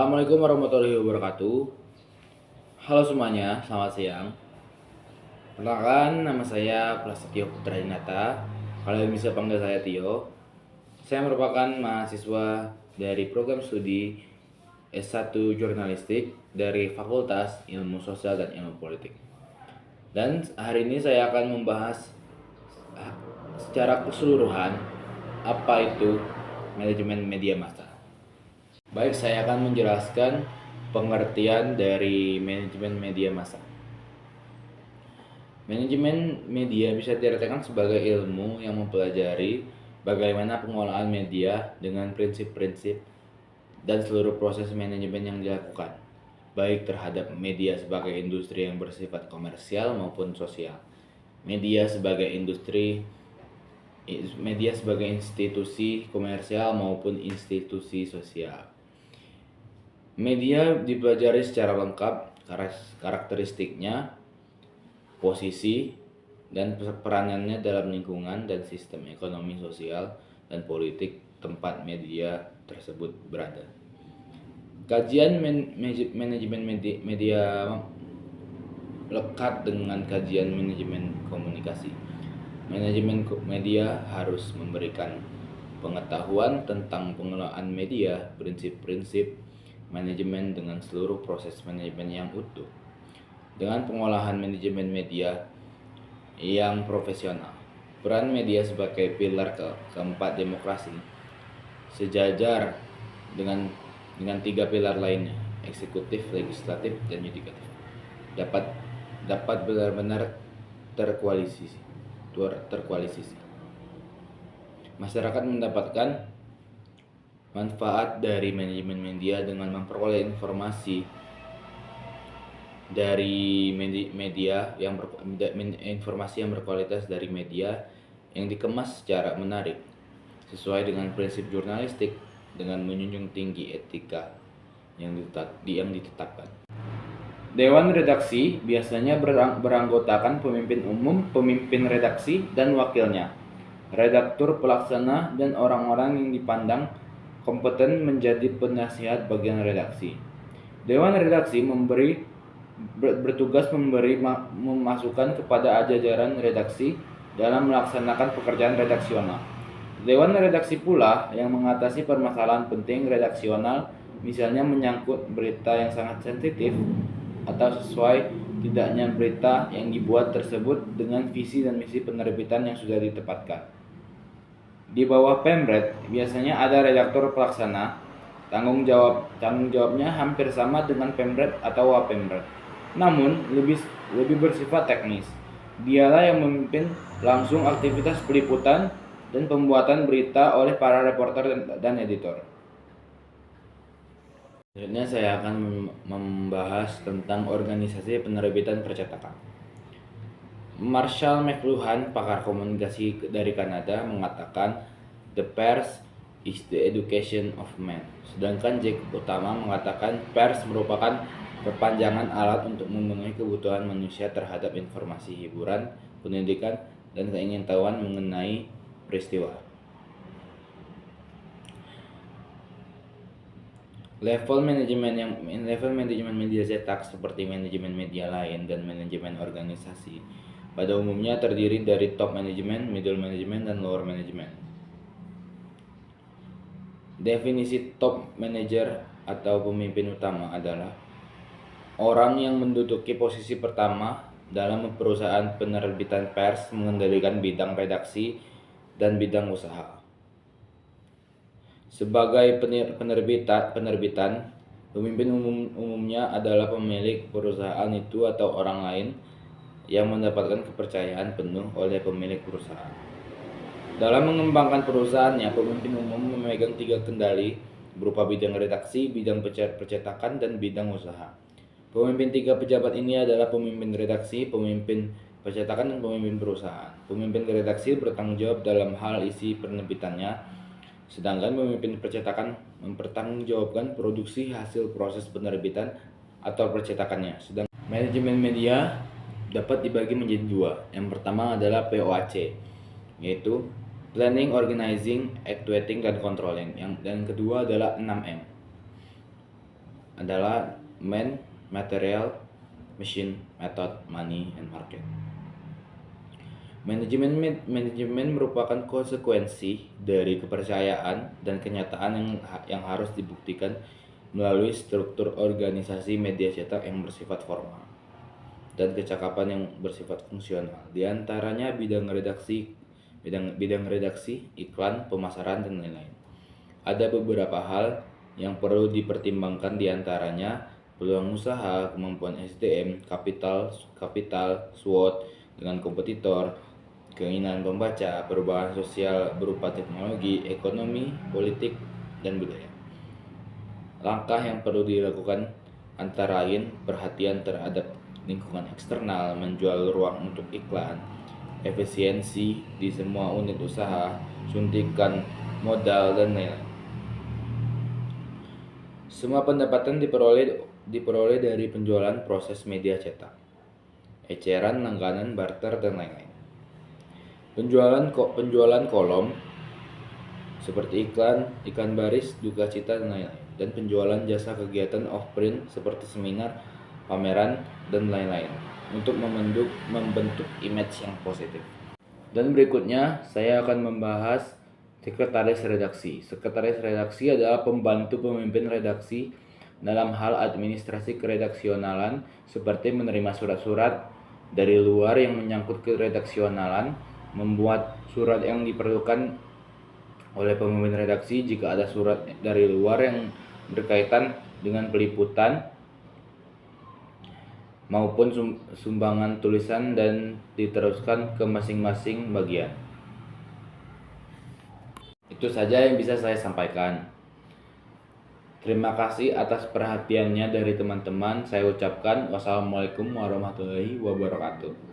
Assalamualaikum warahmatullahi wabarakatuh. Halo semuanya, selamat siang. Perkenalkan, nama saya Prasetyo Putra Dinata. Kalian bisa panggil saya Tio. Saya merupakan mahasiswa dari program studi S1 Jurnalistik dari Fakultas Ilmu Sosial dan Ilmu Politik. Dan hari ini saya akan membahas secara keseluruhan apa itu manajemen media massa. Baik, saya akan menjelaskan pengertian dari manajemen media massa. Manajemen media bisa diartikan sebagai ilmu yang mempelajari bagaimana pengolahan media dengan prinsip-prinsip dan seluruh proses manajemen yang dilakukan, baik terhadap media sebagai industri yang bersifat komersial maupun sosial, media sebagai institusi komersial maupun institusi sosial. Media dipelajari secara lengkap, karakteristiknya, posisi, dan peranannya dalam lingkungan dan sistem ekonomi sosial dan politik tempat media tersebut berada. Kajian manajemen media lekat dengan kajian manajemen komunikasi. Manajemen media harus memberikan pengetahuan tentang pengelolaan media, prinsip-prinsip manajemen dengan seluruh proses manajemen yang utuh. Dengan pengolahan manajemen media yang profesional, peran media sebagai pilar keempat demokrasi sejajar dengan tiga pilar lainnya, eksekutif, legislatif, dan yudikatif, dapat benar-benar terkoalisisi. Masyarakat mendapatkan manfaat dari manajemen media dengan memperoleh informasi dari informasi yang berkualitas dari media yang dikemas secara menarik sesuai dengan prinsip jurnalistik dengan menjunjung tinggi etika yang ditetapkan. Dewan redaksi biasanya beranggotakan pemimpin umum, pemimpin redaksi, dan wakilnya, redaktur pelaksana, dan orang-orang yang dipandang kompeten menjadi penasihat bagian redaksi. Dewan redaksi bertugas memberi masukan kepada jajaran redaksi dalam melaksanakan pekerjaan redaksional. Dewan redaksi pula yang mengatasi permasalahan penting redaksional, misalnya menyangkut berita yang sangat sensitif atau sesuai tidaknya berita yang dibuat tersebut dengan visi dan misi penerbitan yang sudah ditetapkan. Di bawah Pemret biasanya ada redaktur pelaksana. Tanggung jawabnya hampir sama dengan Pemret atau Wapemret, namun lebih bersifat teknis. Dialah yang memimpin langsung aktivitas peliputan dan pembuatan berita oleh para reporter dan editor. Selanjutnya saya akan membahas tentang organisasi penerbitan percetakan. Marshall McLuhan, pakar komunikasi dari Kanada, mengatakan the pers is the education of man. Sedangkan Jack Utama mengatakan pers merupakan perpanjangan alat untuk memenuhi kebutuhan manusia terhadap informasi, hiburan, pendidikan, dan keingintahuan mengenai peristiwa. Level manajemen media cetak seperti manajemen media lain dan manajemen organisasi pada umumnya terdiri dari top management, middle management, dan lower management. Definisi top manager atau pemimpin utama adalah orang yang menduduki posisi pertama dalam perusahaan penerbitan pers, mengendalikan bidang redaksi dan bidang usaha. Sebagai penerbitan, pemimpin umumnya adalah pemilik perusahaan itu atau orang lain yang mendapatkan kepercayaan penuh oleh pemilik perusahaan. Dalam mengembangkan perusahaannya, pemimpin umum memegang 3 kendali berupa bidang redaksi, bidang percetakan, dan bidang usaha. Pemimpin 3 pejabat ini adalah pemimpin redaksi, pemimpin percetakan, dan pemimpin perusahaan. Pemimpin redaksi bertanggung jawab dalam hal isi penerbitannya, sedangkan pemimpin percetakan mempertanggungjawabkan produksi hasil proses penerbitan atau percetakannya. Sedangkan manajemen media dapat dibagi menjadi 2. Yang pertama adalah POAC, yaitu Planning, Organizing, Actuating, dan Controlling. Dan kedua adalah 6M. adalah man, material, machine, method, money, and market. Manajemen merupakan konsekuensi dari kepercayaan dan kenyataan yang harus dibuktikan melalui struktur organisasi media cetak yang bersifat formal dan kecakapan yang bersifat fungsional. Di antaranya bidang redaksi, iklan, pemasaran, dan lain-lain. Ada beberapa hal yang perlu dipertimbangkan, di antaranya peluang usaha, kemampuan SDM, kapital, SWOT dengan kompetitor, keinginan pembaca, perubahan sosial berupa teknologi, ekonomi, politik, dan budaya. Langkah yang perlu dilakukan antara lain perhatian terhadap lingkungan eksternal, menjual ruang untuk iklan, efisiensi di semua unit usaha, suntikan modal, dan lain-lain. Semua pendapatan diperoleh dari penjualan proses media cetak, eceran, langganan, barter, dan lain-lain. Penjualan kolom seperti iklan baris, duka cita, dan lain-lain, dan penjualan jasa kegiatan off-print seperti seminar, pameran, dan lain-lain untuk membentuk image yang positif. Dan berikutnya saya akan membahas sekretaris redaksi. Sekretaris redaksi adalah pembantu pemimpin redaksi dalam hal administrasi keredaksionalan seperti menerima surat-surat dari luar yang menyangkut keredaksionalan, membuat surat yang diperlukan oleh pemimpin redaksi jika ada surat dari luar yang berkaitan dengan peliputan maupun sumbangan tulisan dan diteruskan ke masing-masing bagian. Itu saja yang bisa saya sampaikan. Terima kasih atas perhatiannya dari teman-teman. Saya ucapkan wassalamualaikum warahmatullahi wabarakatuh.